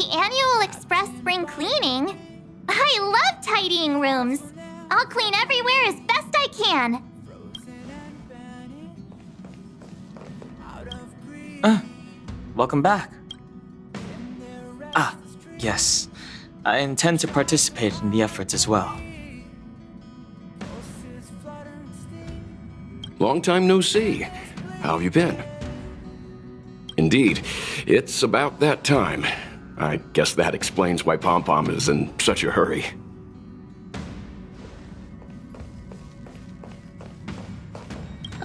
the annual Express spring cleaning. I love tidying rooms. I'll clean everywhere as best I can. Welcome back. Yes. I intend to participate in the efforts as well. Long time no see. How have you been? Indeed, it's about that time. I guess that explains why Pom Pom is in such a hurry.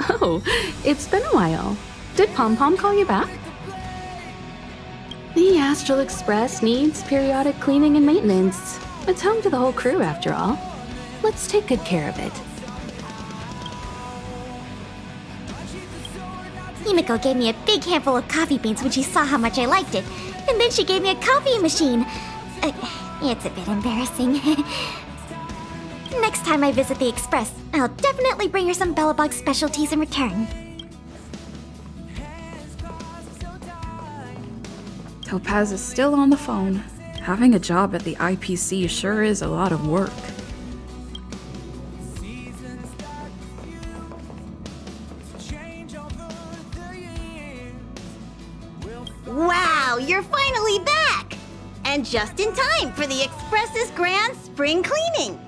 Oh, it's been a while. Did Pom Pom call you back? The Astral Express needs periodic cleaning and maintenance. It's home to the whole crew, after all. Let's take good care of it. Himiko gave me a big handful of coffee beans when she saw how much I liked it. And then she gave me a coffee machine. It's a bit embarrassing. Next time I visit the Express, I'll definitely bring her some Bellabug specialties in return. Topaz is still on the phone. Having a job at the IPC sure is a lot of work. Wow, you're finally back! And just in time for the Express's grand spring cleaning.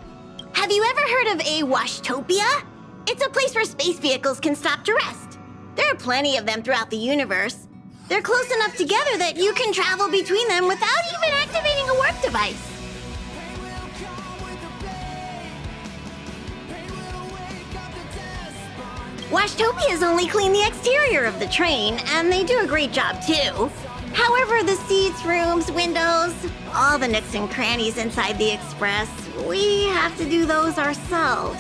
Have you ever heard of a Washtopia? It's a place where space vehicles can stop to rest. There are plenty of them throughout the universe. They're close enough together that you can travel between them without even activating a work device. Washtopias only clean the exterior of the train, and they do a great job too. However, the seats, rooms, windows, all the nooks and crannies inside the Express, we have to do those ourselves.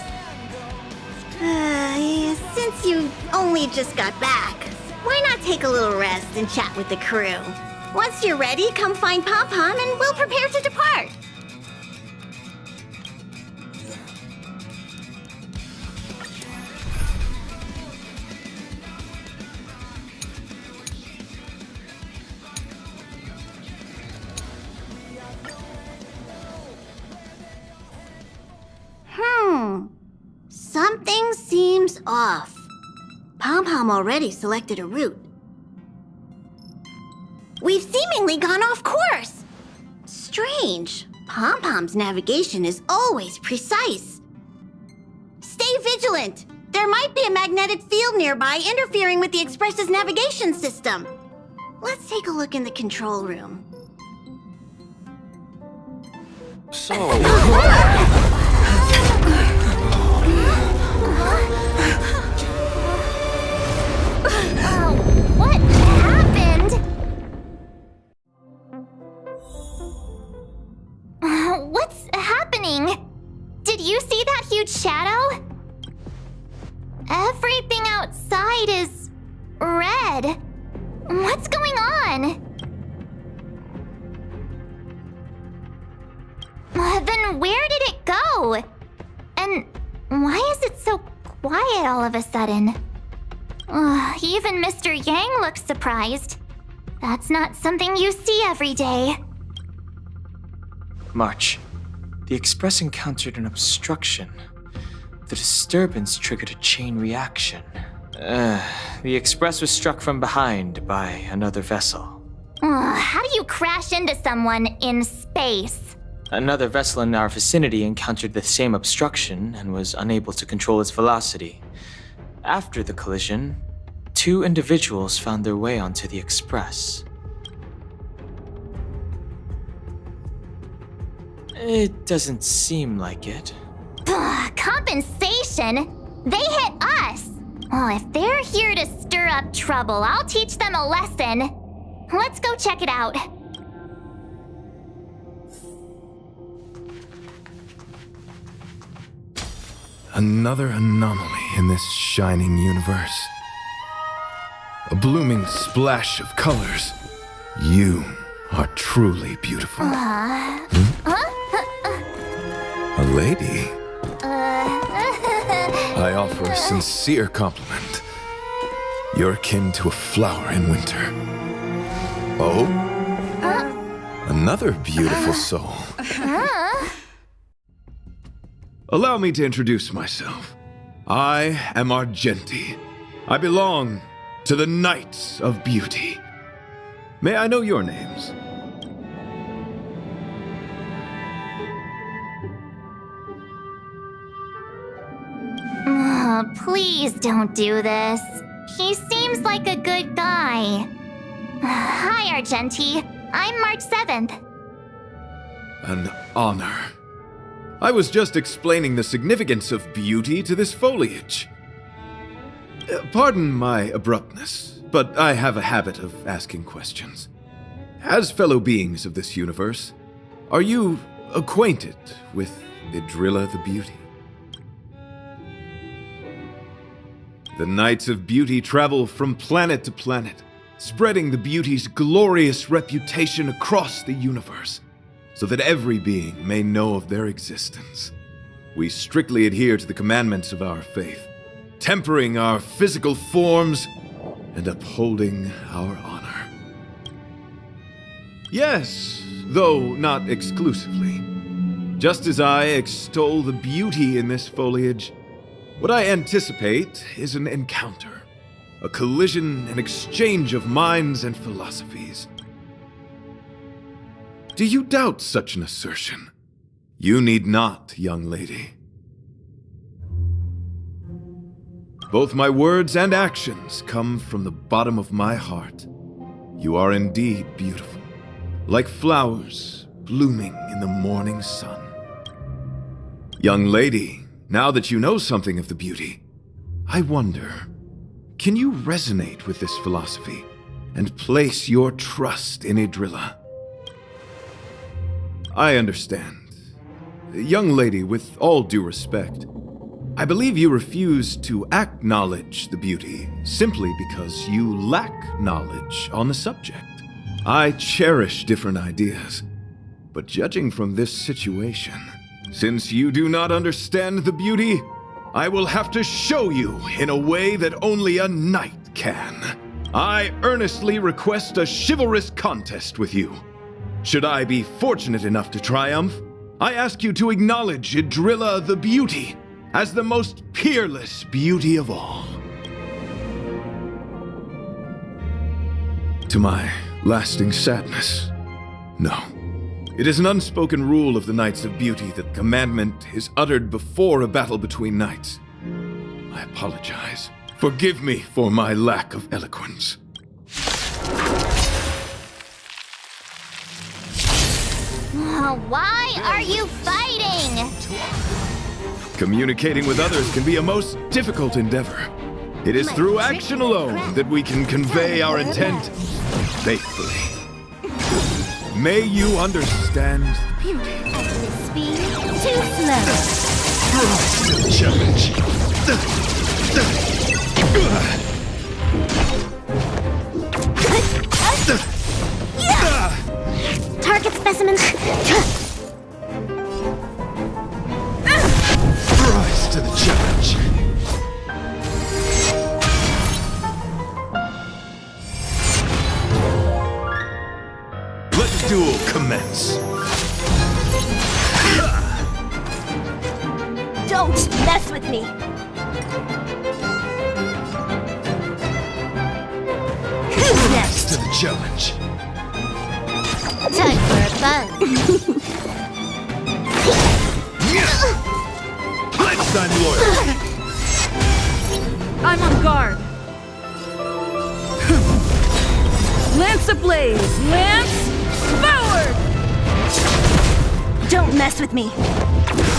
Since you only just got back, why not take a little rest and chat with the crew? Once you're ready, come find Pom Pom and we'll prepare to depart. Something seems off. Pom Pom already selected a route. We've seemingly gone off course. Strange. Pom Pom's navigation is always precise. Stay vigilant. There might be a magnetic field nearby interfering with the Express's navigation system. Let's take a look in the control room. So... What happened? What's happening? Did you see that huge shadow? Everything outside is red. What's going on? Then where did it go? And why is it so quiet all of a sudden? Even Mr. Yang looks surprised. That's not something you see every day. March. The Express encountered an obstruction. The disturbance triggered a chain reaction. The Express was struck from behind by another vessel. How do you crash into someone in space? Another vessel in our vicinity encountered the same obstruction and was unable to control its velocity. After the collision, 2 individuals found their way onto the Express. It doesn't seem like it. Compensation? They hit us! If they're here to stir up trouble, I'll teach them a lesson. Let's go check it out. Another anomaly in this shining universe. A blooming splash of colors. You are truly beautiful. A lady? I offer a sincere compliment. You're akin to a flower in winter. Oh? Another beautiful soul. Allow me to introduce myself. I am Argenti. I belong to the Knights of Beauty. May I know your names? Please don't do this. He seems like a good guy. Hi, Argenti. I'm March 7th. An honor. I was just explaining the significance of beauty to this foliage. Pardon my abruptness, but I have a habit of asking questions. As fellow beings of this universe, are you acquainted with Idrilla the Beauty? The Knights of Beauty travel from planet to planet, spreading the beauty's glorious reputation across the universe, so that every being may know of their existence. We strictly adhere to the commandments of our faith, tempering our physical forms and upholding our honor. Yes, though not exclusively. Just as I extol the beauty in this foliage, what I anticipate is an encounter, a collision and exchange of minds and philosophies. Do you doubt such an assertion? You need not, young lady. Both my words and actions come from the bottom of my heart. You are indeed beautiful, like flowers blooming in the morning sun. Young lady, now that you know something of the beauty, I wonder, can you resonate with this philosophy and place your trust in Idrilla? I understand. Young lady, with all due respect, I believe you refuse to acknowledge the beauty simply because you lack knowledge on the subject. I cherish different ideas, but judging from this situation, since you do not understand the beauty, I will have to show you in a way that only a knight can. I earnestly request a chivalrous contest with you. Should I be fortunate enough to triumph, I ask you to acknowledge Idrilla the Beauty as the most peerless beauty of all. To my lasting sadness, no. It is an unspoken rule of the Knights of Beauty that the commandment is uttered before a battle between knights. I apologize. Forgive me for my lack of eloquence. Why are you fighting? Communicating with others can be a most difficult endeavor. It is through action alone that we can convey our intent faithfully. May you understand the beauty. At this speed, too slow. Rise to the challenge. Target specimens. Rise to the challenge. Let the duel commence. Don't mess with me. Who's Rise to the challenge. Time for a buzz. Pledge loyalty. I'm on guard. Lance ablaze! Lance forward! Don't mess with me.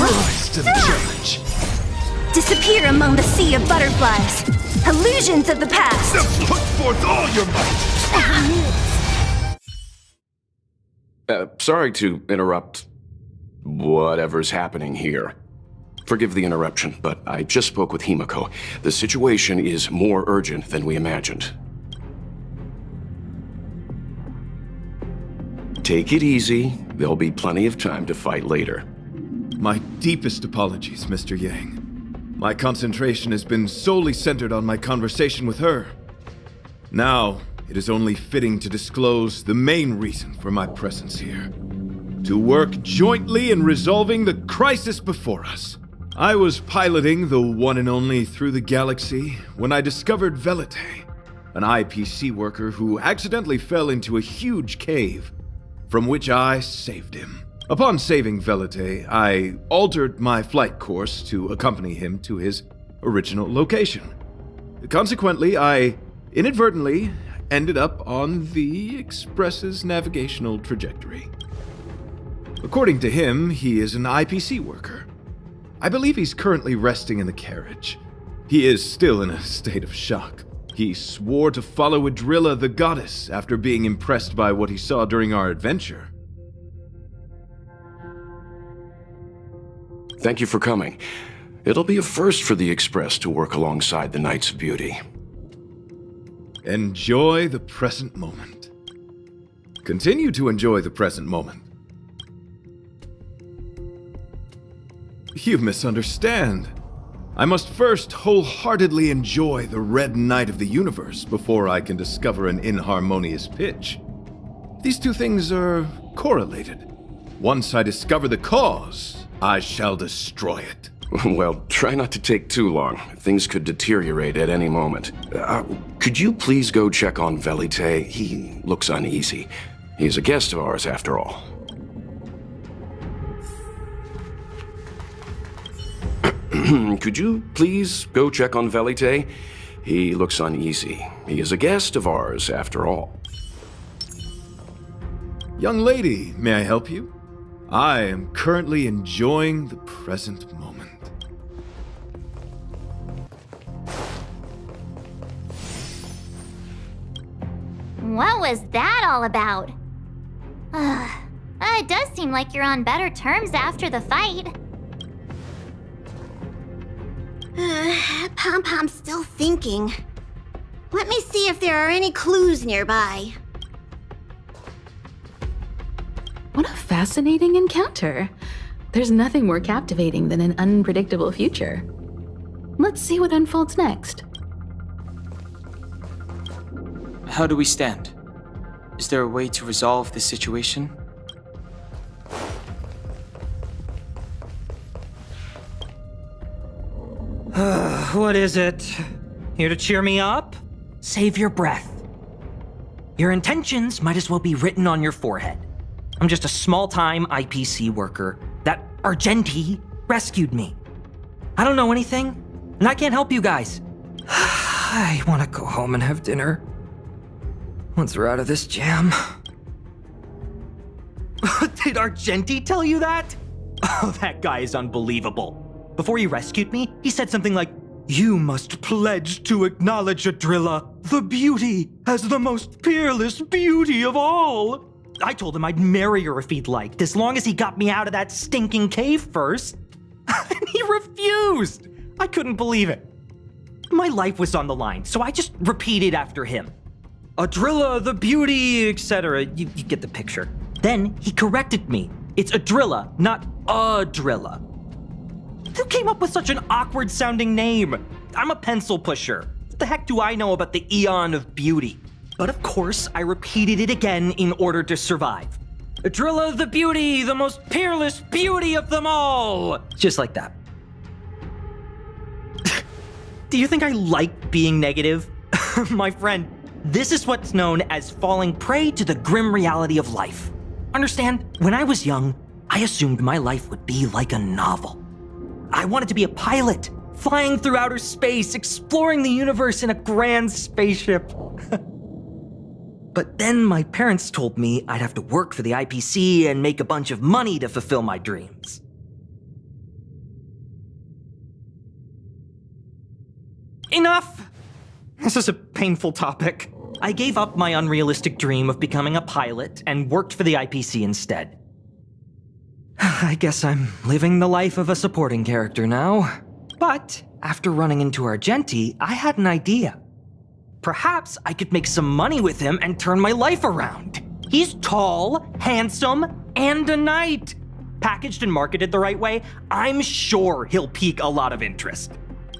Rise to the challenge. Disappear among the sea of butterflies. Illusions of the past. Put forth all your might. Sorry to interrupt whatever's happening here. Forgive the interruption, but I just spoke with Himiko. The situation is more urgent than we imagined. Take it easy. There'll be plenty of time to fight later. My deepest apologies, Mr. Yang. My concentration has been solely centered on my conversation with her. Now, it is only fitting to disclose the main reason for my presence here. To work jointly in resolving the crisis before us. I was piloting the one and only through the galaxy when I discovered Velite, an IPC worker who accidentally fell into a huge cave, from which I saved him. Upon saving Velite, I altered my flight course to accompany him to his original location. Consequently, I inadvertently ended up on the Express's navigational trajectory. According to him, he is an IPC worker. I believe he's currently resting in the carriage. He is still in a state of shock. He swore to follow Adrilla the goddess after being impressed by what he saw during our adventure. Thank you for coming. It'll be a first for the Express to work alongside the Knights of Beauty. Enjoy the present moment. Continue to enjoy the present moment. You misunderstand. I must first wholeheartedly enjoy the red night of the universe before I can discover an inharmonious pitch. These two things are correlated. Once I discover the cause, I shall destroy it. Well, try not to take too long. Things could deteriorate at any moment. Could you please go check on Velite? He looks uneasy. He's a guest of ours, after all. Could you please go check on Velite? He looks uneasy. He is a guest of ours, after all. Young lady, may I help you? I am currently enjoying the present moment. What was that all about? It does seem like you're on better terms after the fight. Pom-Pom's still thinking. Let me see if there are any clues nearby. What a fascinating encounter. There's nothing more captivating than an unpredictable future. Let's see what unfolds next. How do we stand? Is there a way to resolve this situation? What is it? Here to cheer me up? Save your breath. Your intentions might as well be written on your forehead. I'm just a small-time IPC worker. That Argenti rescued me. I don't know anything, and I can't help you guys. I want to go home and have dinner. Once we're out of this jam. Did Argenti tell you that? Oh, that guy is unbelievable. Before he rescued me, he said something like, "You must pledge to acknowledge Adrilla, the beauty, as the most peerless beauty of all." I told him I'd marry her if he'd liked, as long as he got me out of that stinking cave first. And he refused. I couldn't believe it. My life was on the line, so I just repeated after him. Adrilla, the beauty, etc. You get the picture. Then he corrected me. It's Adrilla, not Adrilla. Who came up with such an awkward-sounding name? I'm a pencil pusher. What the heck do I know about the Eon of Beauty? But of course, I repeated it again in order to survive. Adrilla the beauty, the most peerless beauty of them all! Just like that. Do you think I like being negative? My friend, this is what's known as falling prey to the grim reality of life. Understand? When I was young, I assumed my life would be like a novel. I wanted to be a pilot, flying through outer space, exploring the universe in a grand spaceship. But then my parents told me I'd have to work for the IPC and make a bunch of money to fulfill my dreams. Enough! This is a painful topic. I gave up my unrealistic dream of becoming a pilot and worked for the IPC instead. I guess I'm living the life of a supporting character now. But after running into Argenti, I had an idea. Perhaps I could make some money with him and turn my life around. He's tall, handsome, and a knight. Packaged and marketed the right way, I'm sure he'll pique a lot of interest.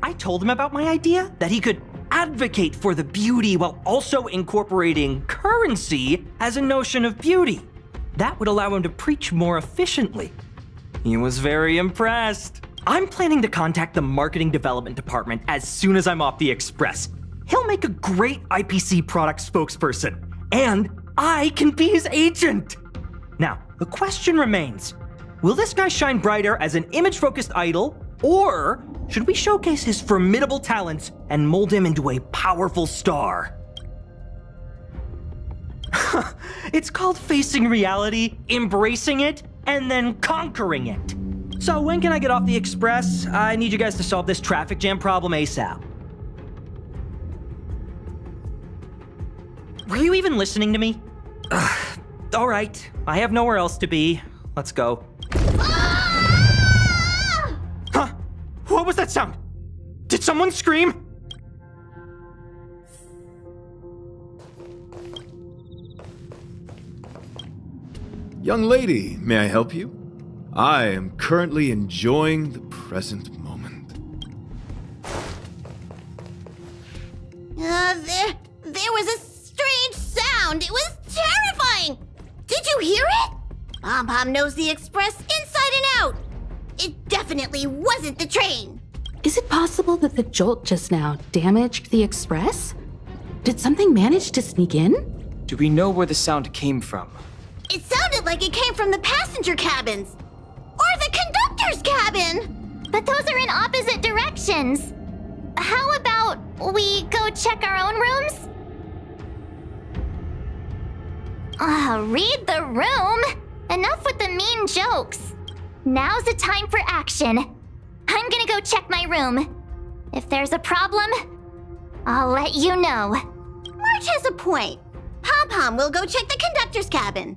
I told him about my idea, that he could advocate for the beauty while also incorporating currency as a notion of beauty. That would allow him to preach more efficiently. He was very impressed. I'm planning to contact the marketing development department as soon as I'm off the express. He'll make a great IPC product spokesperson, and I can be his agent. Now, the question remains, will this guy shine brighter as an image-focused idol, or should we showcase his formidable talents and mold him into a powerful star? It's called facing reality, embracing it, and then conquering it. So when can I get off the express? I need you guys to solve this traffic jam problem ASAP. Were you even listening to me? All right, I have nowhere else to be. Let's go. Huh? What was that sound? Did someone scream? Young lady, may I help you? I am currently enjoying the present moment. There was a strange sound. It was terrifying. Did you hear it? Pom-Pom knows the express inside and out. It definitely wasn't the train. Is it possible that the jolt just now damaged the express? Did something manage to sneak in? Do we know where the sound came from? It sounded like it came from the passenger cabins. Or the conductor's cabin. But those are in opposite directions. How about we go check our own rooms? Read the room. Enough with the mean jokes. Now's the time for action. I'm gonna go check my room. If there's a problem, I'll let you know. Marge has a point. Pom-Pom will go check the conductor's cabin.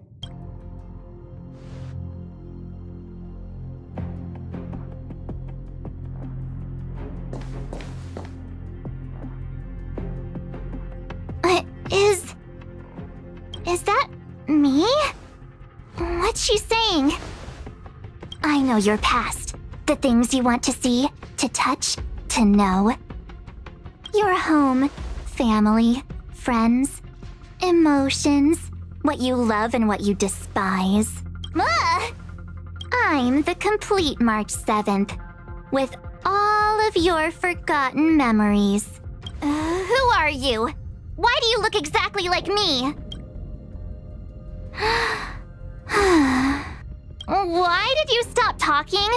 Is that me? What's she saying? I know your past. The things you want to see, to touch, to know. Your home, family, friends, emotions, what you love and what you despise. I'm the complete March 7th, with all of your forgotten memories. Who are you? Why do you look exactly like me? Why did you stop talking?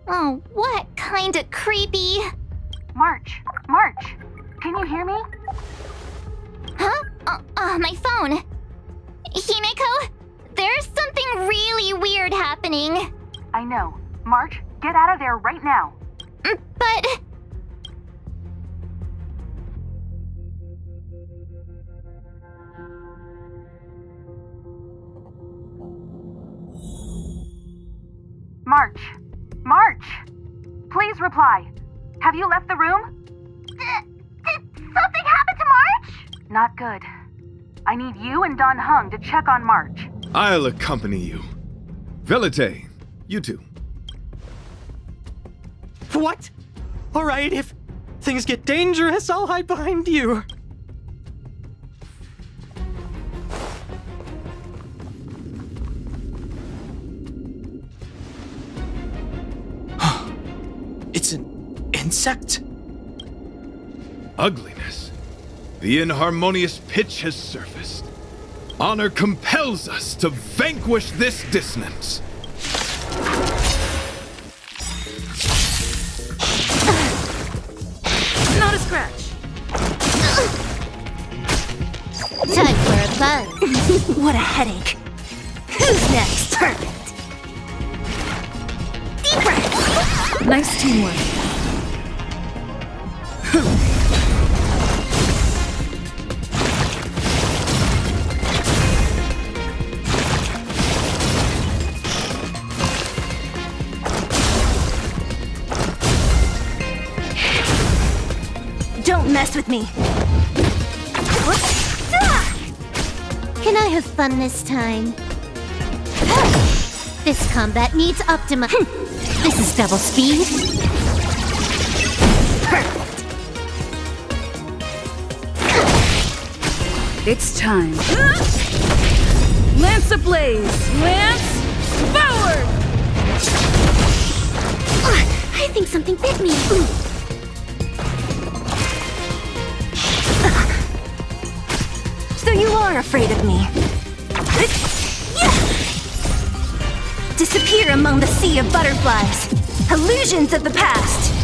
Oh, what kind of creepy... March, can you hear me? Huh? My phone. Himeko, there's something really weird happening. I know. March, get out of there right now. But... March! Please reply. Have you left the room? Did something happen to March? Not good. I need you and Don Hung to check on March. I'll accompany you. Velite, you two. What? All right, if things get dangerous, I'll hide behind you. It's an insect? Ugliness. The inharmonious pitch has surfaced. Honor compels us to vanquish this dissonance. Not a scratch. Time for a buzz. What a headache. Who's next? Perfect. Deep breath. Nice teamwork. Don't mess with me. Can I have fun this time? This combat needs Optima. This is double speed. Perfect. It's time. Lance ablaze! Lance forward! I think something bit me. So you are afraid of me. Disappear among the sea of butterflies. Illusions of the past.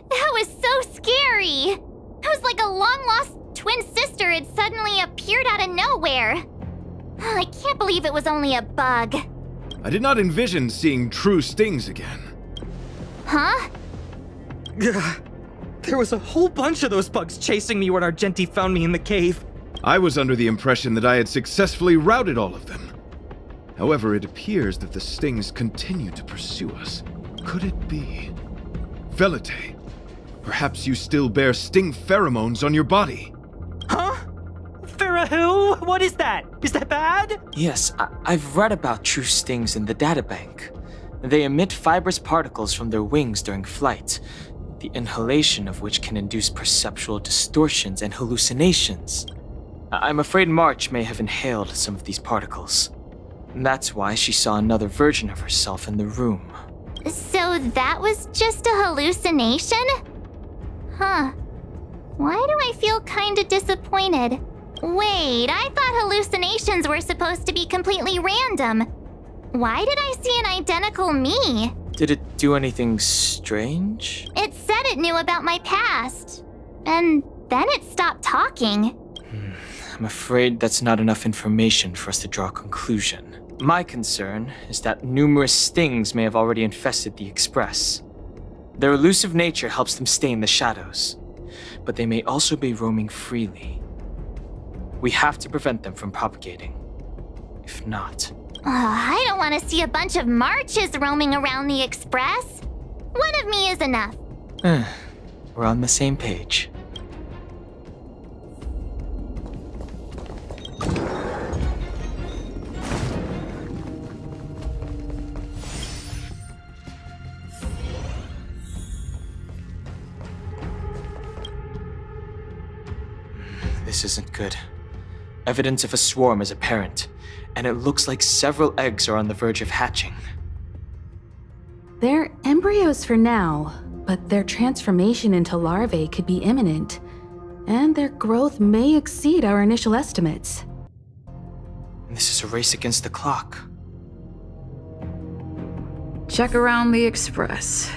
That was so scary. It was like a long-lost twin sister had suddenly appeared out of nowhere. I can't believe it was only a bug. I did not envision seeing true stings again. Huh? There was a whole bunch of those bugs chasing me when Argenti found me in the cave. I was under the impression that I had successfully routed all of them. However, it appears that the stings continue to pursue us. Could it be? Velite, perhaps you still bear sting pheromones on your body. Huh? Farah who? What is that? Is that bad? Yes, I've read about true stings in the databank. They emit fibrous particles from their wings during flight, the inhalation of which can induce perceptual distortions and hallucinations. I'm afraid March may have inhaled some of these particles. That's why she saw another version of herself in the room. So that was just a hallucination? Huh. Why do I feel kinda disappointed? Wait, I thought hallucinations were supposed to be completely random. Why did I see an identical me? Did it do anything strange? It said it knew about my past. And then it stopped talking. I'm afraid that's not enough information for us to draw a conclusion. My concern is that numerous stings may have already infested the Express. Their elusive nature helps them stay in the shadows, but they may also be roaming freely. We have to prevent them from propagating. If not... I don't want to see a bunch of Marches roaming around the Express. One of me is enough. We're on the same page. This isn't good. Evidence of a swarm is apparent, and it looks like several eggs are on the verge of hatching. They're embryos for now, but their transformation into larvae could be imminent, and their growth may exceed our initial estimates. This is a race against the clock. Check around the Express.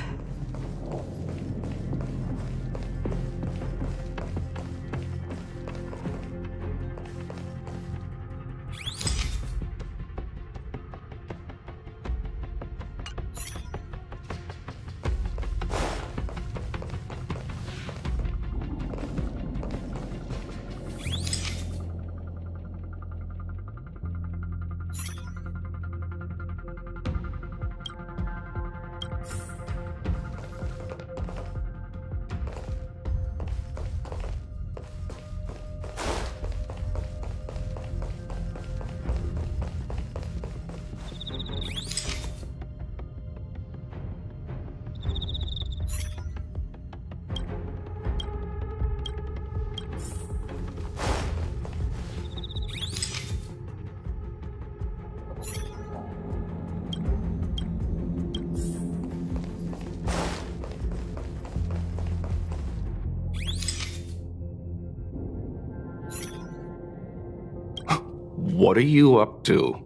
What are you up to?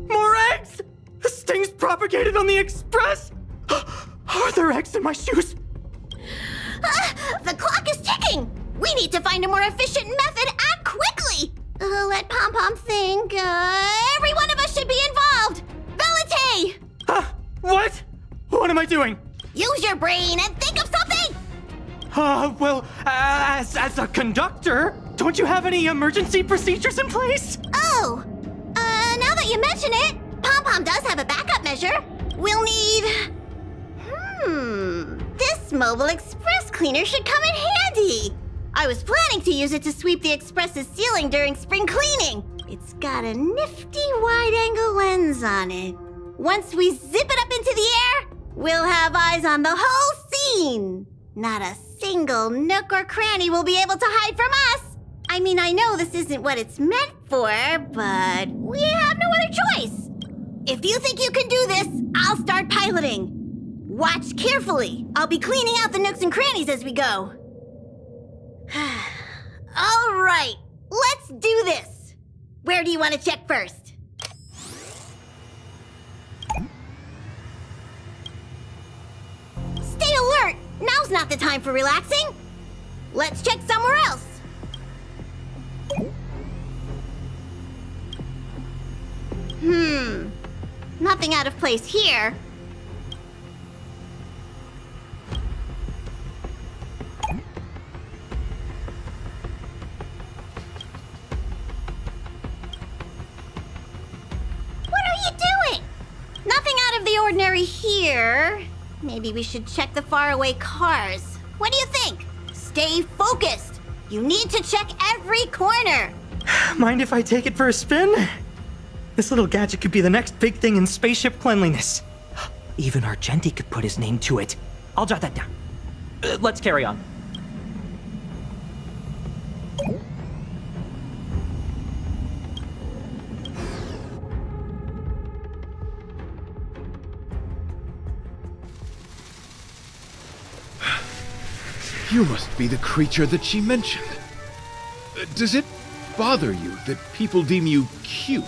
More eggs! The stings propagated on the Express! Are there eggs in my shoes? The clock is ticking! We need to find a more efficient method. Act quickly! Let Pom Pom think. Every one of us should be involved! Velite! What? What am I doing? Use your brain and think of something! Well, as a conductor, don't you have any emergency procedures in place? Oh, now that you mention it, Pom-Pom does have a backup measure. We'll need... This mobile express cleaner should come in handy. I was planning to use it to sweep the express's ceiling during spring cleaning. It's got a nifty wide-angle lens on it. Once we zip it up into the air, we'll have eyes on the whole scene. Not a single nook or cranny will be able to hide from us. I mean, I know this isn't what it's meant for, but we have no other choice. If you think you can do this, I'll start piloting. Watch carefully. I'll be cleaning out the nooks and crannies as we go. All right, let's do this. Where do you want to check first? Stay alert. Now's not the time for relaxing. Let's check somewhere else. Nothing out of place here. What are you doing? Nothing out of the ordinary here. Maybe we should check the faraway cars. What do you think? Stay focused. You need to check every corner. Mind if I take it for a spin? This little gadget could be the next big thing in spaceship cleanliness. Even Argenti could put his name to it. I'll jot that down. Let's carry on. You must be the creature that she mentioned. Does it bother you that people deem you cute?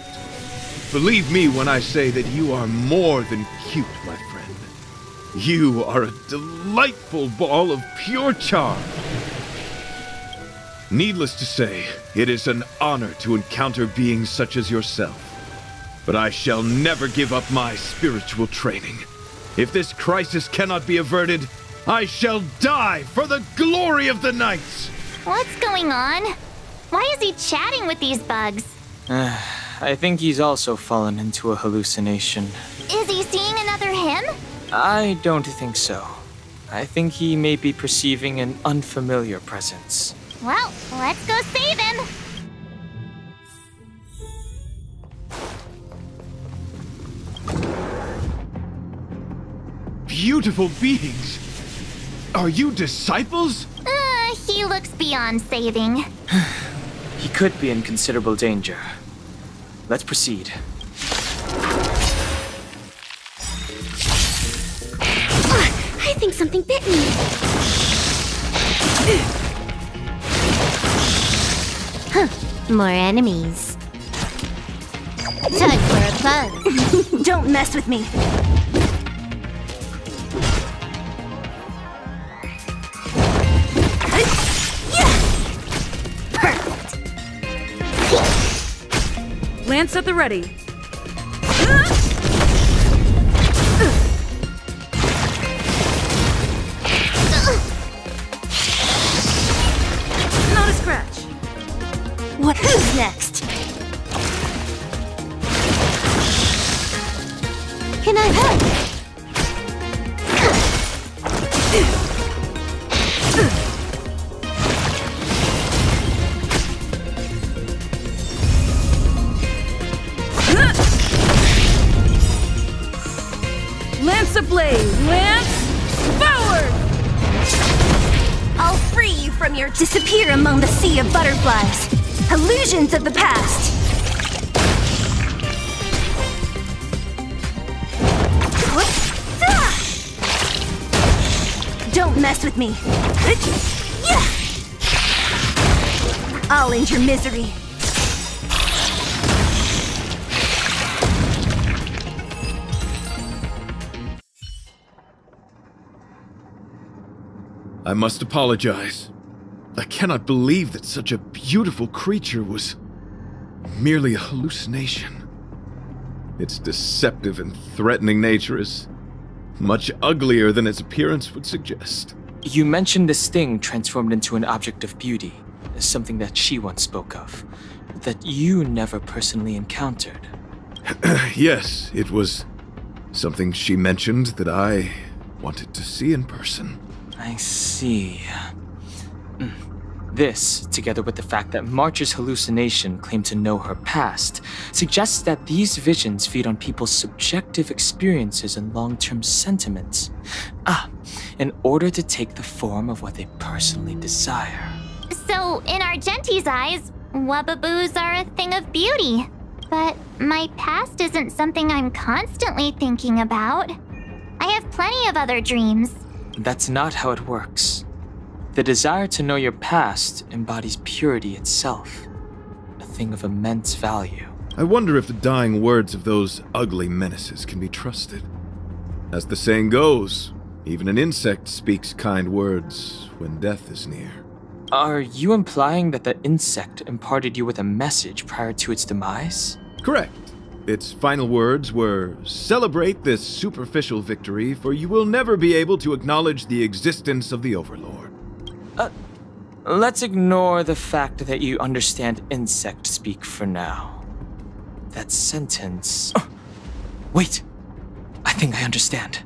Believe me when I say that you are more than cute, my friend. You are a delightful ball of pure charm. Needless to say, it is an honor to encounter beings such as yourself. But I shall never give up my spiritual training. If this crisis cannot be averted, I shall die for the glory of the Knights! What's going on? Why is he chatting with these bugs? I think he's also fallen into a hallucination. Is he seeing another him? I don't think so. I think he may be perceiving an unfamiliar presence. Well, let's go save him. Beautiful beings! Are you disciples? He looks beyond saving. He could be in considerable danger. Let's proceed. I think something bit me. More enemies. Time for a buzz. Don't mess with me. Lance at the ready. Not a scratch. Who's next? Can I help? Lance ablaze! Lance forward! I'll free you from your disappear among the sea of butterflies. Illusions of the past. Don't mess with me. I'll end your misery. I must apologize. I cannot believe that such a beautiful creature was merely a hallucination. Its deceptive and threatening nature is much uglier than its appearance would suggest. You mentioned this thing transformed into an object of beauty, something that she once spoke of, that you never personally encountered. Yes, it was something she mentioned that I wanted to see in person. I see. This, together with the fact that March's hallucination claimed to know her past, suggests that these visions feed on people's subjective experiences and long-term sentiments. In order to take the form of what they personally desire. So, in Argenti's eyes, Wubbaboos are a thing of beauty. But my past isn't something I'm constantly thinking about. I have plenty of other dreams. That's not how it works. The desire to know your past embodies purity itself, a thing of immense value. I wonder if the dying words of those ugly menaces can be trusted. As the saying goes, even an insect speaks kind words when death is near. Are you implying that the insect imparted you with a message prior to its demise? Correct. Its final words were, "Celebrate this superficial victory, for you will never be able to acknowledge the existence of the Overlord." Let's ignore the fact that you understand insect speak for now. That sentence... Wait! I think I understand.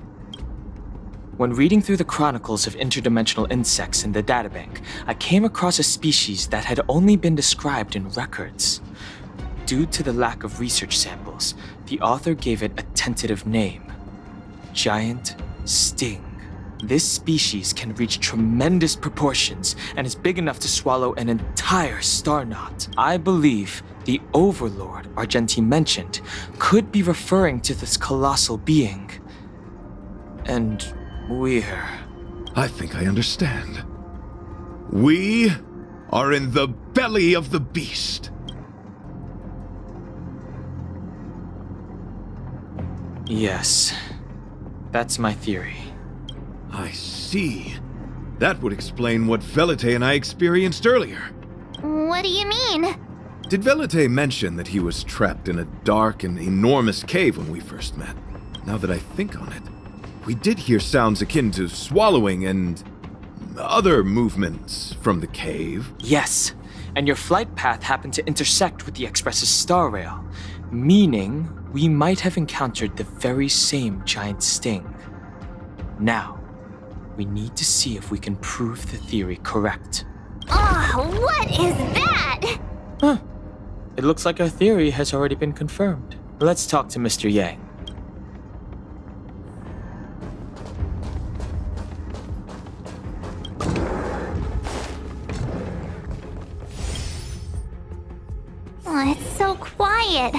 When reading through the chronicles of interdimensional insects in the databank, I came across a species that had only been described in records. Due to the lack of research samples, the author gave it a tentative name: Giant Sting. This species can reach tremendous proportions and is big enough to swallow an entire star knot. I believe the Overlord Argenti mentioned could be referring to this colossal being. And we're... I think I understand. We are in the belly of the beast. Yes, that's my theory. I see. That would explain what Velite and I experienced earlier. What do you mean? Did Velite mention that he was trapped in a dark and enormous cave when we first met? Now that I think on it, we did hear sounds akin to swallowing and other movements from the cave. Yes, and your flight path happened to intersect with the Express's star rail, meaning we might have encountered the very same giant sting. Now, we need to see if we can prove the theory correct. Oh, what is that? Huh. It looks like our theory has already been confirmed. Let's talk to Mr. Yang. Oh, it's so quiet.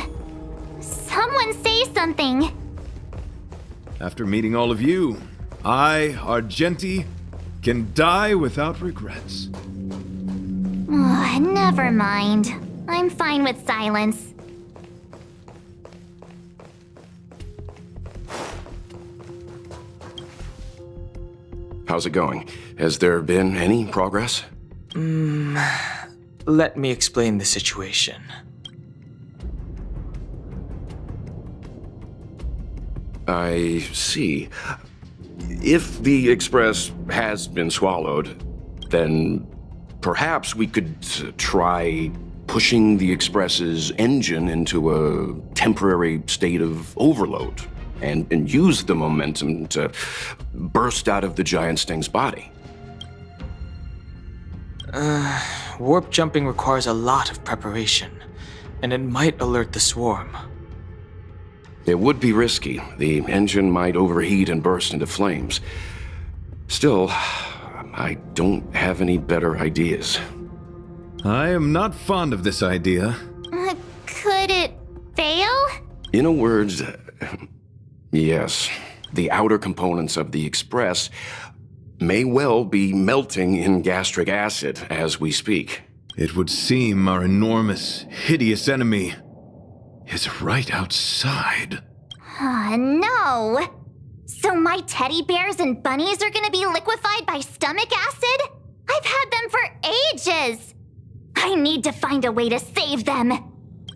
Someone say something. After meeting all of you, I, Argenti, can die without regrets. Oh, never mind. I'm fine with silence. How's it going? Has there been any progress? Let me explain the situation. I see. If the Express has been swallowed, then perhaps we could try pushing the Express's engine into a temporary state of overload and use the momentum to burst out of the giant sting's body. Warp jumping requires a lot of preparation, and it might alert the swarm. It would be risky. The engine might overheat and burst into flames. Still, I don't have any better ideas. I am not fond of this idea. Could it fail? In a word, yes. The outer components of the Express may well be melting in gastric acid as we speak. It would seem our enormous, hideous enemy is right outside. No. So my teddy bears and bunnies are gonna be liquefied by stomach acid? I've had them for ages. I need to find a way to save them.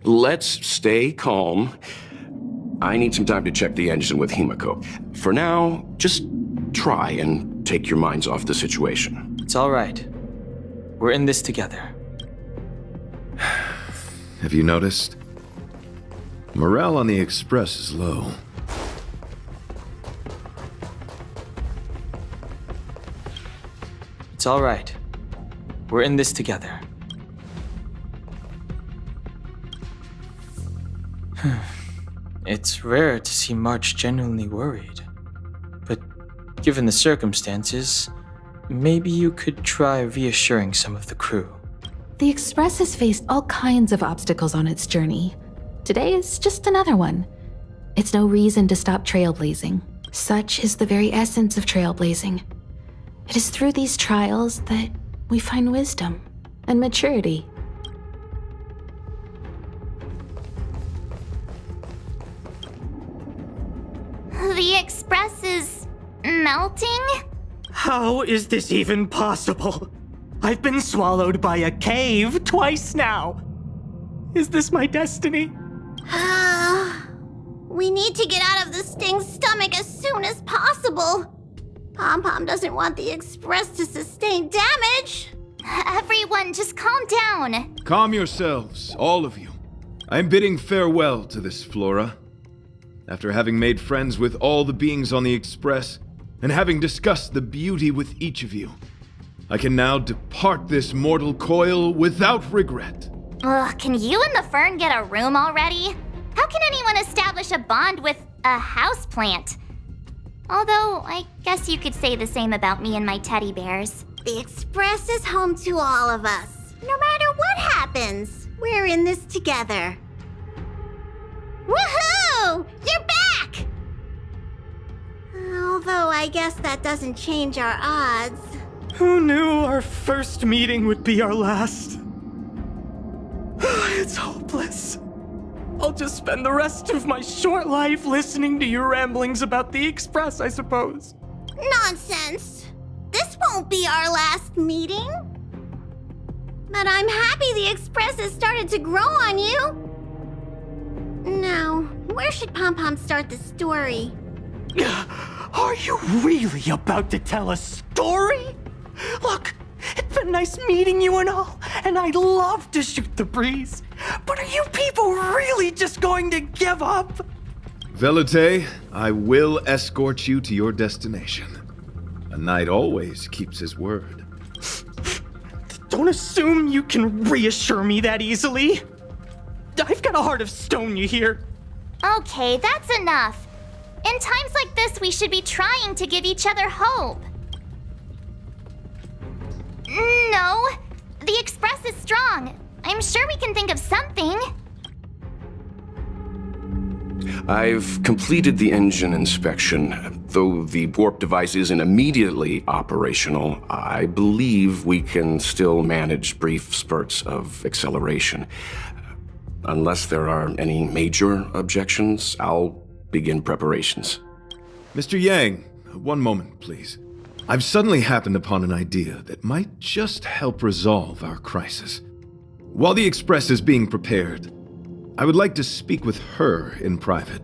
Let's stay calm. I need some time to check the engine with Himiko. For now, just try and take your minds off the situation. It's all right. We're in this together. Have you noticed? Morale on the Express is low. It's all right. We're in this together. It's rare to see March genuinely worried. But given the circumstances, maybe you could try reassuring some of the crew. The Express has faced all kinds of obstacles on its journey. Today is just another one. It's no reason to stop trailblazing. Such is the very essence of trailblazing. It is through these trials that we find wisdom and maturity. The Express is melting? How is this even possible? I've been swallowed by a cave twice now. Is this my destiny? We need to get out of the Sting's stomach as soon as possible. Pom-Pom doesn't want the Express to sustain damage. Everyone, just calm down. Calm yourselves, all of you. I'm bidding farewell to this Flora. After having made friends with all the beings on the Express, and having discussed the beauty with each of you, I can now depart this mortal coil without regret. Ugh, can you and the Fern get a room already? How can anyone establish a bond with a houseplant? Although, I guess you could say the same about me and my teddy bears. The Express is home to all of us. No matter what happens, we're in this together. Woohoo! You're back! Although I guess that doesn't change our odds. Who knew our first meeting would be our last? It's hopeless. I'll just spend the rest of my short life listening to your ramblings about the Express, I suppose. Nonsense. This won't be our last meeting. But I'm happy the Express has started to grow on you. Now, where should Pom-Pom start the story? Are you really about to tell a story? Look, it's been nice meeting you and all, and I'd love to shoot the breeze. But are you people really just going to give up? Velite, I will escort you to your destination. A knight always keeps his word. Don't assume you can reassure me that easily. I've got a heart of stone, you hear? Okay, that's enough. In times like this, we should be trying to give each other hope. No, the Express is strong. I'm sure we can think of something. I've completed the engine inspection. Though the warp device isn't immediately operational, I believe we can still manage brief spurts of acceleration. Unless there are any major objections, I'll begin preparations. Mr. Yang, one moment, please. I've suddenly happened upon an idea that might just help resolve our crisis. While the Express is being prepared, I would like to speak with her in private.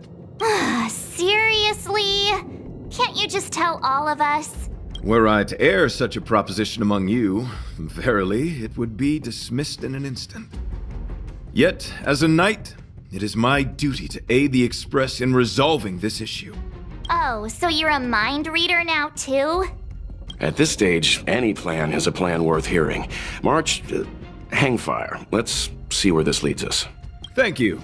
Seriously? Can't you just tell all of us? Were I to air such a proposition among you, verily, it would be dismissed in an instant. Yet, as a knight, it is my duty to aid the Express in resolving this issue. Oh, so you're a mind reader now, too? At this stage, any plan is a plan worth hearing. March, hang fire. Let's see where this leads us. Thank you.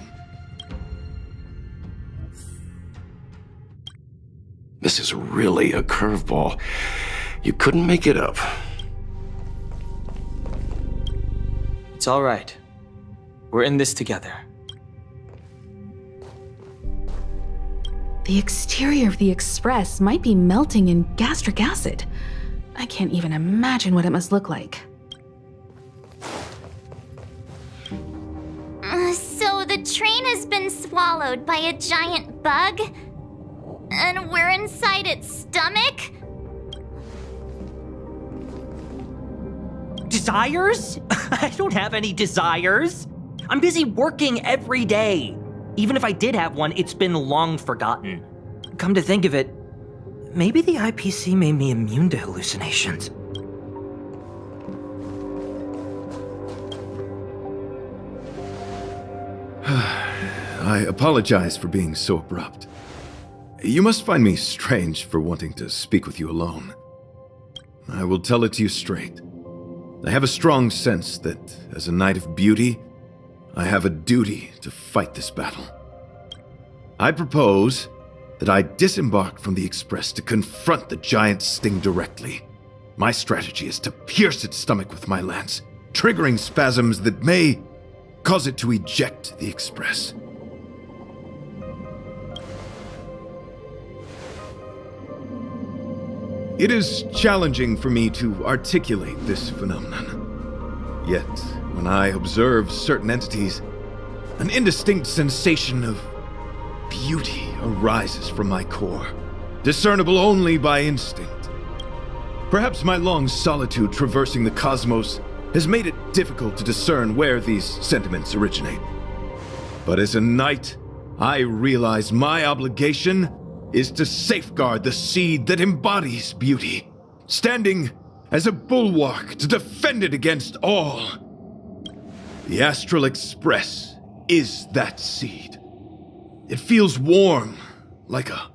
This is really a curveball. You couldn't make it up. It's all right. We're in this together. The exterior of the Express might be melting in gastric acid. I can't even imagine what it must look like. So the train has been swallowed by a giant bug? And we're inside its stomach? Desires? I don't have any desires. I'm busy working every day. Even if I did have one, it's been long forgotten. Come to think of it, Maybe the IPC made me immune to hallucinations. I apologize for being so abrupt. You must find me strange for wanting to speak with you alone. I will tell it to you straight. I have a strong sense that, as a knight of beauty, I have a duty to fight this battle. I propose that I disembark from the Express to confront the giant sting directly. My strategy is to pierce its stomach with my lance, triggering spasms that may cause it to eject the Express. It is challenging for me to articulate this phenomenon. Yet, when I observe certain entities, an indistinct sensation of beauty arises from my core, discernible only by instinct. Perhaps my long solitude traversing the cosmos has made it difficult to discern where these sentiments originate. But as a knight, I realize my obligation is to safeguard the seed that embodies beauty, standing as a bulwark to defend it against all. The Astral Express is that seed. It feels warm, like a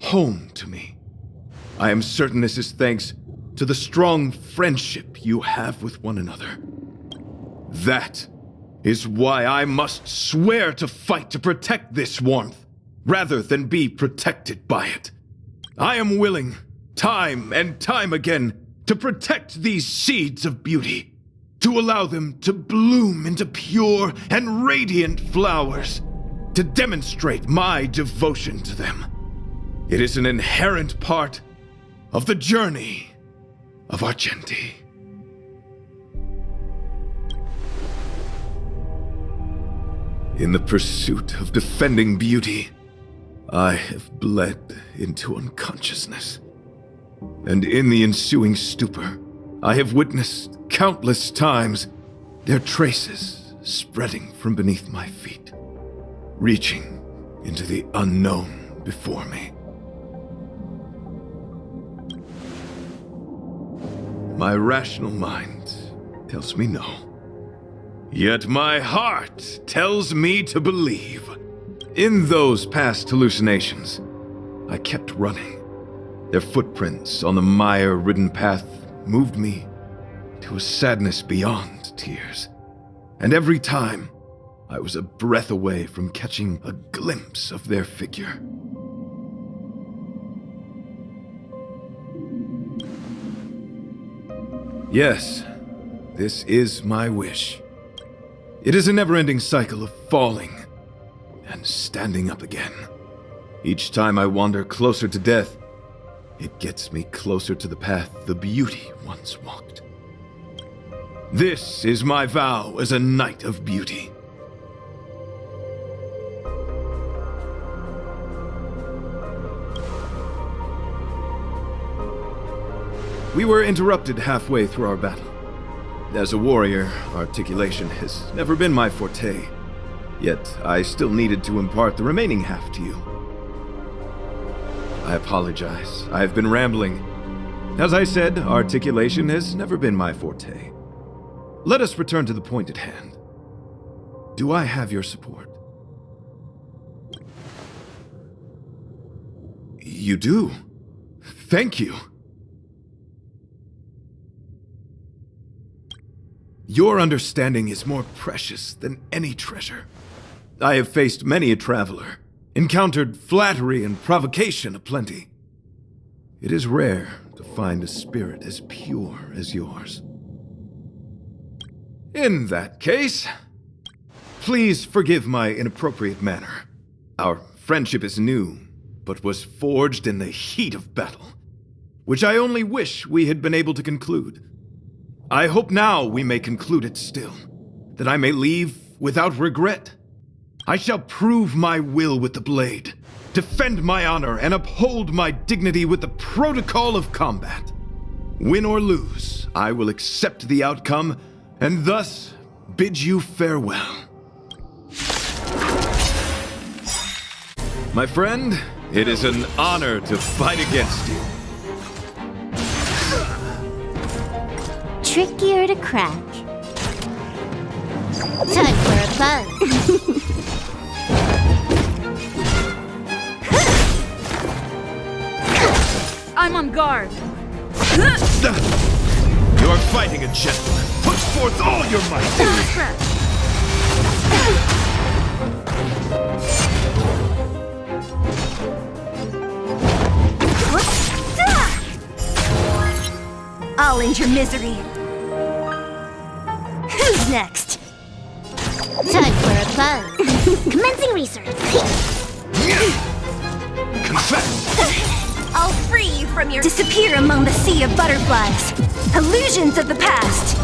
home to me. I am certain this is thanks to the strong friendship you have with one another. That is why I must swear to fight to protect this warmth, rather than be protected by it. I am willing, time and time again, to protect these seeds of beauty, to allow them to bloom into pure and radiant flowers, to demonstrate my devotion to them. It is an inherent part of the journey of Argenti. In the pursuit of defending beauty, I have bled into unconsciousness. And in the ensuing stupor, I have witnessed countless times their traces spreading from beneath my feet, reaching into the unknown before me. My rational mind tells me no. Yet my heart tells me to believe. In those past hallucinations, I kept running. Their footprints on the mire-ridden path moved me to a sadness beyond tears. And every time, I was a breath away from catching a glimpse of their figure. Yes, this is my wish. It is a never-ending cycle of falling and standing up again. Each time I wander closer to death, it gets me closer to the path the beauty once walked. This is my vow as a knight of beauty. We were interrupted halfway through our battle. As a warrior, articulation has never been my forte. Yet, I still needed to impart the remaining half to you. I apologize. I have been rambling. As I said, articulation has never been my forte. Let us return to the point at hand. Do I have your support? You do. Thank you. Your understanding is more precious than any treasure. I have faced many a traveler, encountered flattery and provocation aplenty. It is rare to find a spirit as pure as yours. In that case, please forgive my inappropriate manner. Our friendship is new, but was forged in the heat of battle, which I only wish we had been able to conclude. I hope now we may conclude it still, that I may leave without regret. I shall prove my will with the blade, defend my honor, and uphold my dignity with the protocol of combat. Win or lose, I will accept the outcome, and thus bid you farewell. My friend, It is an honor to fight against you. Trickier to crack. Time for a buzz. I'm on guard. You are fighting a gentleman. Put forth all your might. I'll end your misery. Who's next? Time for a buzz. Commencing research. Confess. I'll free you from your disappear among the sea of butterflies. Illusions of the past.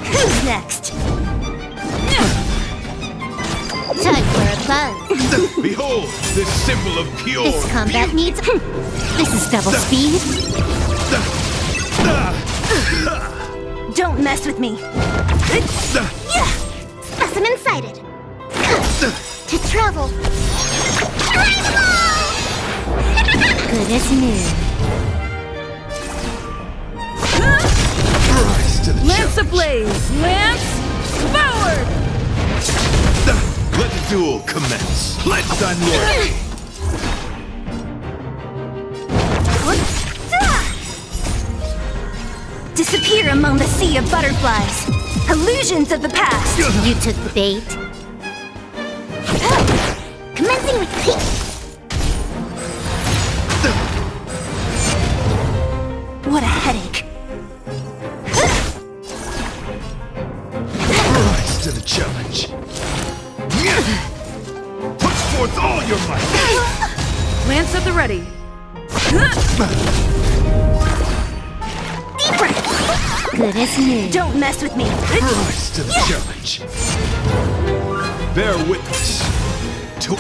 Who's next? Time for a buzz. Behold, this symbol of pure. This combat needs. This is double speed. Don't mess with me. Specimen sighted. To travel. Good as new. Rise to the Lance challenge. ablaze! Lance forward! Let the duel commence. Pledge thy loyalty. Disappear among the sea of butterflies. Illusions of the past. You took the bait. Commencing with what a headache. Rise to the challenge. Put forth all your might. Lance at the ready. Deep breath. Good as new. Don't mess with me. Rise to the challenge. Bear witness to.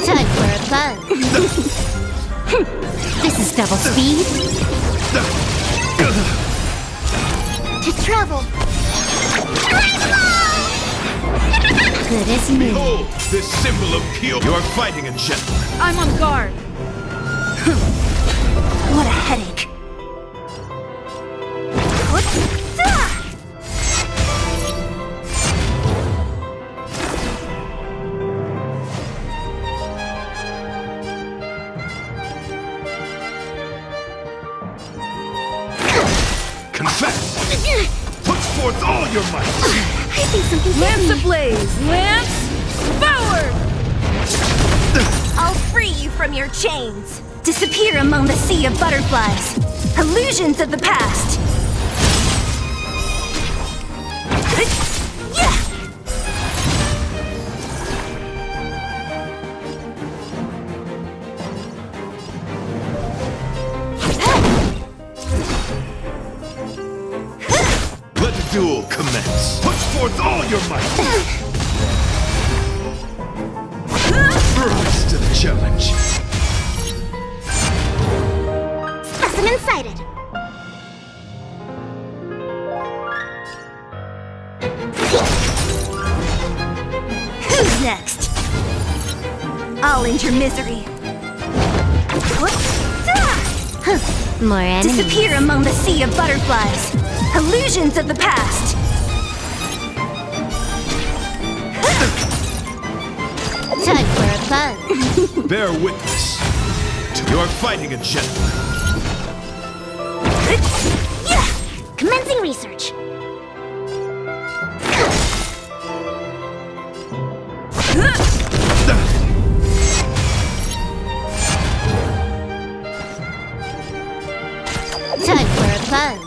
Time for a buzz. This is double speed. To travel. Good as new. Behold, this symbol of pure. You are fighting a gentleman. I'm on guard. What a headache. Confess. Put forth all your might. I think something's Lance ablaze! Lance forward! I'll free you from your chains. Disappear among the sea of butterflies. Illusions of the past. Let the duel commence. Put forth all your might. Rise to the challenge. Specimen sighted. Who's next? I'll end your misery. More enemies. Disappear among the sea of butterflies. Illusions of the past. Time for a buzz. Bear witness to. You are fighting a gentleman. Commencing research. Time for a buzz.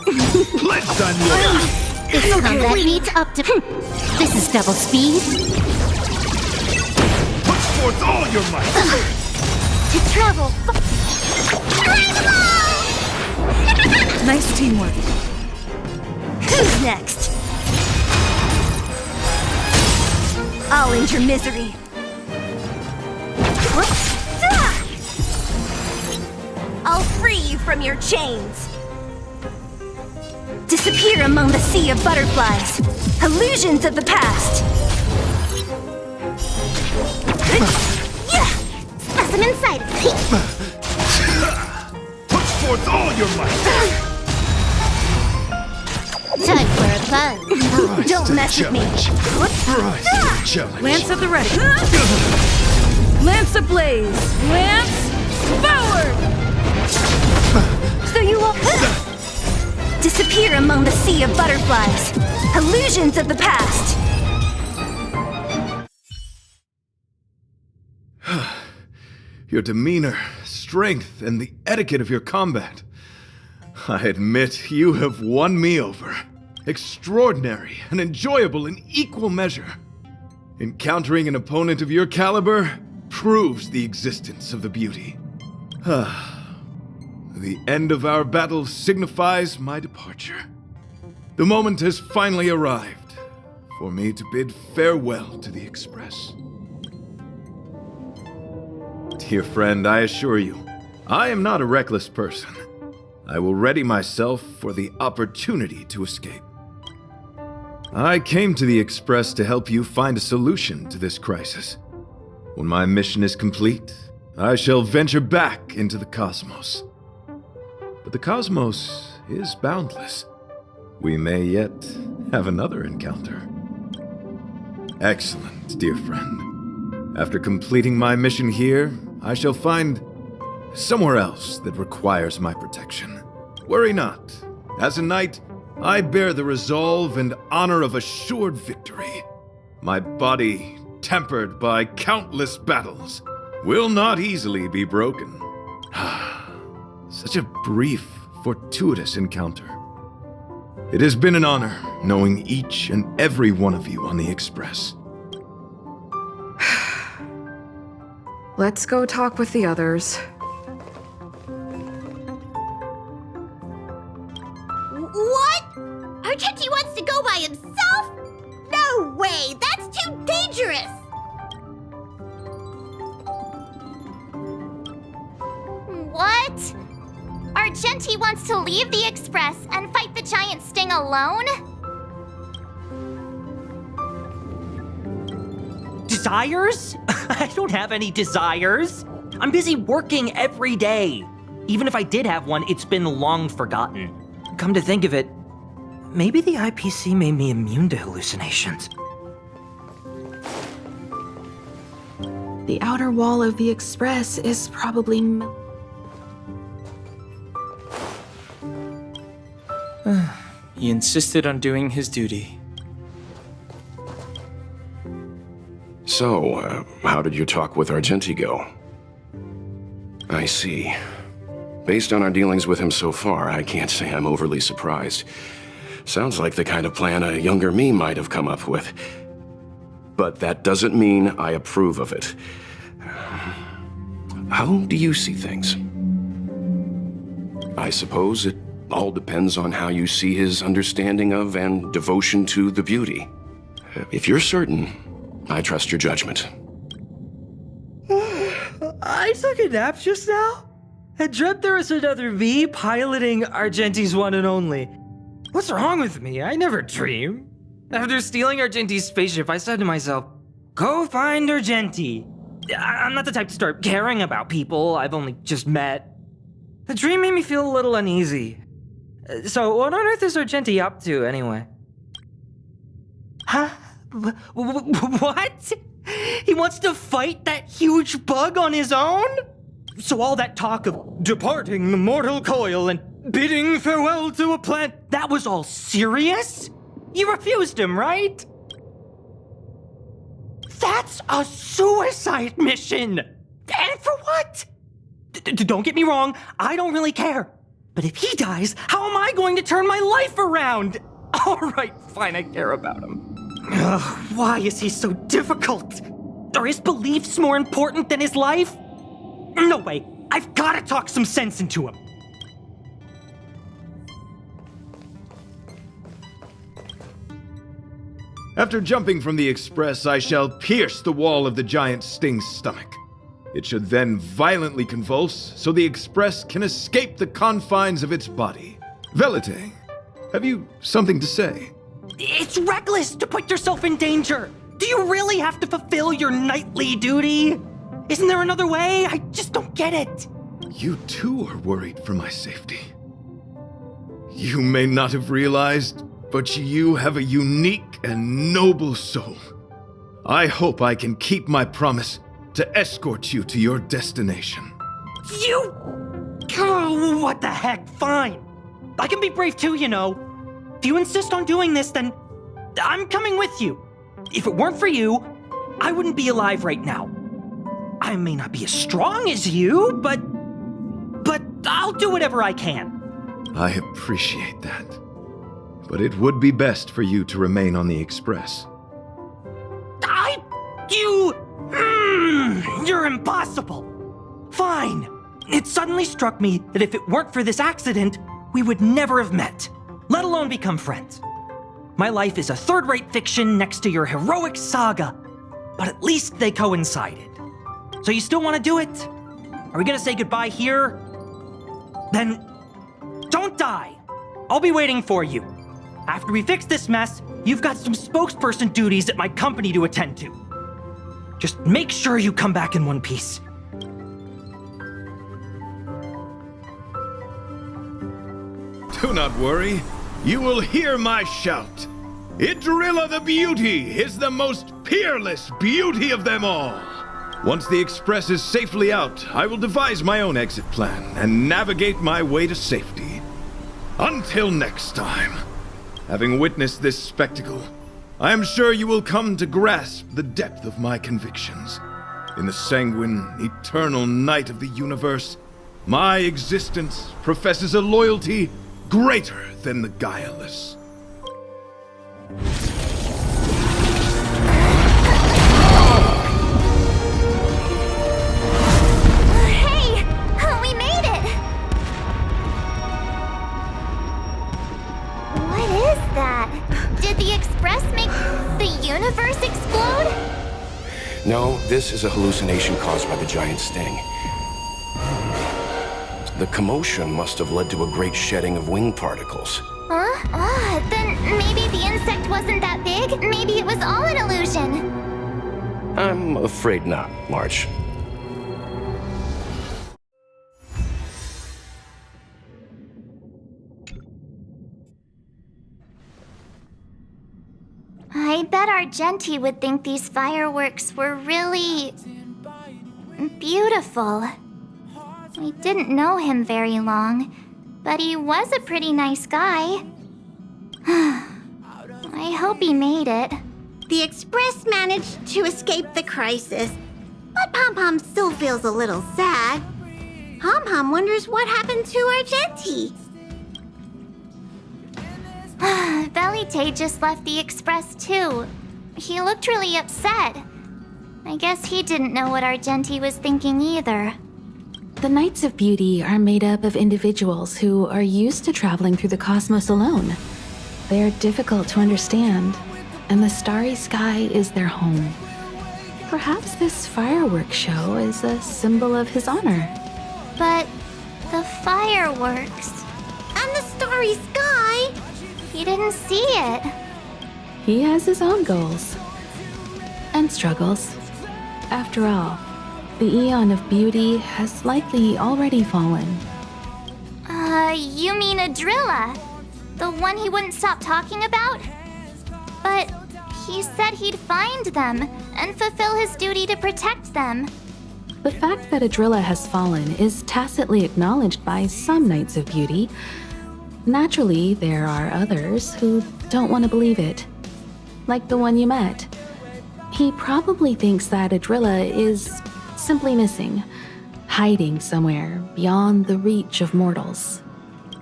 Pledge thy loyalty. This combat needs up to. This is double speed. Put forth all your might. To travel. Nice teamwork. Who's next? I'll end your misery. I'll free you from your chains. Disappear among the sea of butterflies. Illusions of the past. Specimen sighted. Put forth all your might! Time for a buzz. Don't mess with me. Rise to the challenge. Lance at the ready. Lance ablaze. Lance forward! So you will disappear among the sea of butterflies. Illusions of the past. Your demeanor, strength, and the etiquette of your combat. I admit you have won me over. Extraordinary and enjoyable in equal measure. Encountering an opponent of your caliber proves the existence of the beauty. The end of our battle signifies my departure. The moment has finally arrived for me to bid farewell to the Express. Dear friend, I assure you, I am not a reckless person. I will ready myself for the opportunity to escape. I came to the Express to help you find a solution to this crisis. When my mission is complete, I shall venture back into the cosmos. But the cosmos is boundless. We may yet have another encounter. Excellent, dear friend. After completing my mission here, I shall find somewhere else that requires my protection. Worry not. As a knight, I bear the resolve and honor of assured victory. My body, tempered by countless battles, will not easily be broken. Such a brief, fortuitous encounter. It has been an honor knowing each and every one of you on the Express. Let's go talk with the others. What? Argenti wants to go by himself? No way! That's too dangerous! What? Argenti wants to leave the Express and fight the giant sting alone? Desires? I don't have any desires. I'm busy working every day. Even if I did have one, it's been long forgotten. Come to think of it, maybe the IPC made me immune to hallucinations. The outer wall of the Express is probably... He insisted on doing his duty. So, how did your talk with Argenti go? I see. Based on our dealings with him so far, I can't say I'm overly surprised. Sounds like the kind of plan a younger me might have come up with. But that doesn't mean I approve of it. How do you see things? I suppose it all depends on how you see his understanding of and devotion to the beauty. If you're certain, I trust your judgment. I took a nap just now and dreamt there was another me piloting Argenti's one and only. What's wrong with me? I never dream. After stealing Argenti's spaceship, I said to myself, go find Argenti. I'm not the type to start caring about people I've only just met. The dream made me feel a little uneasy. So what on earth is Argenti up to, anyway? Huh? What? He wants to fight that huge bug on his own? So all that talk of departing the mortal coil and bidding farewell to a planet, that was all serious? You refused him, right? That's a suicide mission! And for what? Don't get me wrong, I don't really care. But if he dies, how am I going to turn my life around? All right, fine, I care about him. Ugh, why is he so difficult? Are his beliefs more important than his life? No way, I've got to talk some sense into him. After jumping from the Express, I shall pierce the wall of the giant sting's stomach. It should then violently convulse, so the Express can escape the confines of its body. Velite, Have you something to say? It's reckless to put yourself in danger. Do you really have to fulfill your knightly duty? Isn't there another way? I just don't get it. You too are worried for my safety. You may not have realized, but you have a unique and noble soul. I hope I can keep my promise to escort you to your destination. You... Oh, what the heck? Fine. I can be brave too, you know. If you insist on doing this, then I'm coming with you. If it weren't for you, I wouldn't be alive right now. I may not be as strong as you, but I'll do whatever I can. I appreciate that. But it would be best for you to remain on the Express. You're impossible. Fine. It suddenly struck me that if it weren't for this accident, we would never have met, let alone become friends. My life is a third-rate fiction next to your heroic saga, but at least they coincided. So you still want to do it? Are we gonna say goodbye here? Then don't die. I'll be waiting for you. After we fix this mess, you've got some spokesperson duties at my company to attend to. Just make sure you come back in one piece. Do not worry. You will hear my shout. Idrilla the Beauty is the most peerless beauty of them all. Once the Express is safely out, I will devise my own exit plan and navigate my way to safety. Until next time, having witnessed this spectacle, I am sure you will come to grasp the depth of my convictions. In the sanguine, eternal night of the universe, my existence professes a loyalty greater than the guileless. Hey! We made it! What is that? Did the Express make the universe explode? No, this is a hallucination caused by the giant sting. The commotion must have led to a great shedding of wing particles. Huh? Then maybe the insect wasn't that big? Maybe it was all an illusion? I'm afraid not, March. I bet Argenti would think these fireworks were really... beautiful. We didn't know him very long, but he was a pretty nice guy. I hope he made it. The Express managed to escape the crisis, but Pom Pom still feels a little sad. Pom Pom wonders what happened to Argenti. Velite just left the Express too. He looked really upset. I guess he didn't know what Argenti was thinking either. The Knights of Beauty are made up of individuals who are used to traveling through the cosmos alone. They are difficult to understand, and the starry sky is their home. Perhaps this fireworks show is a symbol of his honor. But the fireworks... And the starry sky! He didn't see it. He has his own goals and struggles. After all, the Eon of Beauty has likely already fallen. You mean Idrilla? The one he wouldn't stop talking about? But he said he'd find them and fulfill his duty to protect them. The fact that Idrilla has fallen is tacitly acknowledged by some Knights of Beauty. Naturally, there are others who don't want to believe it. Like the one you met. He probably thinks that Idrilla is simply missing, hiding somewhere beyond the reach of mortals.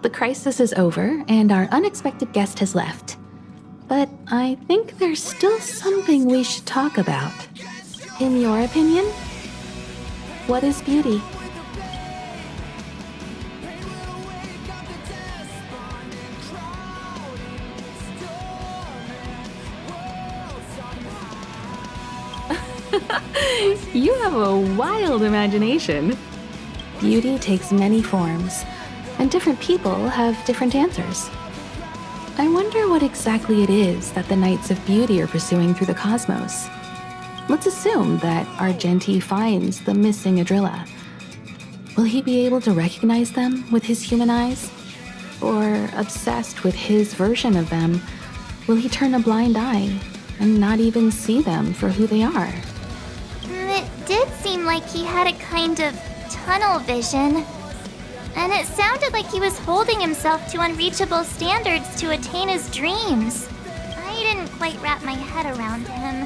The crisis is over, and our unexpected guest has left. But I think there's still something we should talk about. In your opinion, what is beauty? You have a wild imagination. Beauty takes many forms, and different people have different answers. I wonder what exactly it is that the Knights of Beauty are pursuing through the cosmos. Let's assume that Argenti finds the missing Adrilla. Will he be able to recognize them with his human eyes? Or, obsessed with his version of them, will he turn a blind eye and not even see them for who they are? It did seem like he had a kind of tunnel vision. And it sounded like he was holding himself to unreachable standards to attain his dreams. I didn't quite wrap my head around him.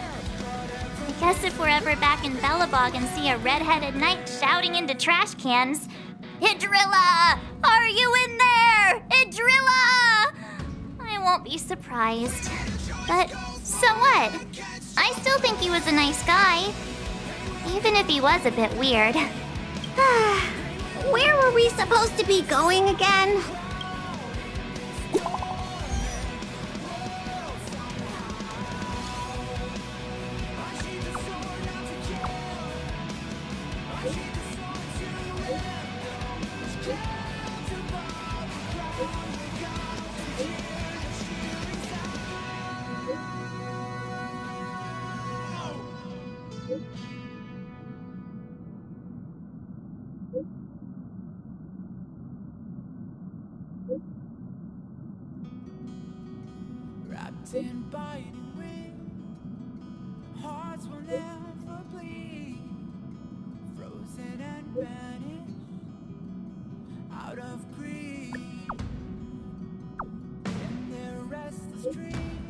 I guess if we're ever back in Belobog and see a red-headed knight shouting into trash cans, "Idrilla! Are you in there? Idrilla!" I won't be surprised. But so what? I still think he was a nice guy. Even if he was a bit weird. Where were we supposed to be going again? Wrapped in biting wind, hearts will never bleed, frozen and vanished out of greed. In their restless dreams.